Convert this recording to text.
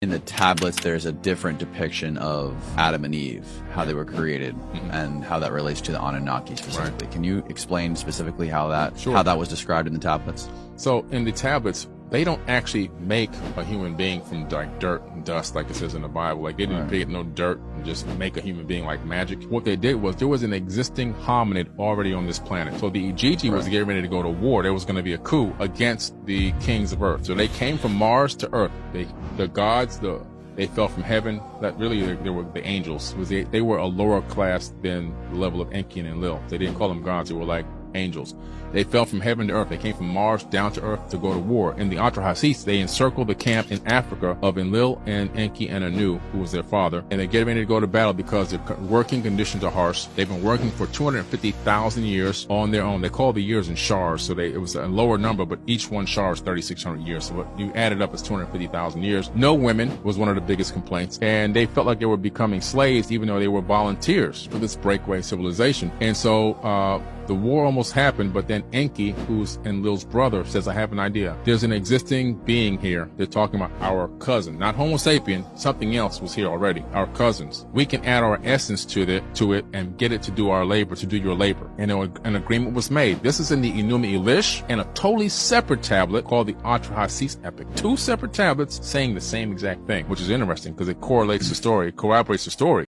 In the tablets, there's a different depiction of Adam and Eve, how they were created, and how that relates to the Anunnaki specifically. Right. Can you explain specifically how that was described in the tablets? So in the tablets, they don't actually make a human being from like dirt and dust like it says in the Bible. Like they didn't create no dirt and just make a human being like magic. What they did was there was an existing hominid already on this planet. So the Igigi was getting ready to go to war. There was going to be a coup against the kings of Earth. So they came from Mars to Earth. The gods, they fell from heaven. That really, they were the angels. They were a lower class than the level of Enki and Enlil. They didn't call them gods. They were like angels. They fell from heaven to earth. They came from Mars down to earth to go to war. In the Atrahasis, they encircled the camp in Africa of Enlil and Enki and Anu, who was their father, and they get ready to go to battle because their working conditions are harsh. They've been working for 250,000 years on their own. They call the years in shars, so it was a lower number, but each one shar is 3,600 years. So what you added up is 250,000 years. No women was one of the biggest complaints, and they felt like they were becoming slaves, even though they were volunteers for this breakaway civilization. And so the war almost happened, but then Enki, who's Enlil's brother, says, I have an idea. There's an existing being here. They're talking about our cousin, not Homo sapien. Something else was here already, our cousins. We can add our essence to it and get it to do our labor, to do your labor. And an agreement was made. This is in the Enuma Elish and a totally separate tablet called the Atrahasis Epic. Two separate tablets saying the same exact thing, which is interesting because it corroborates the story.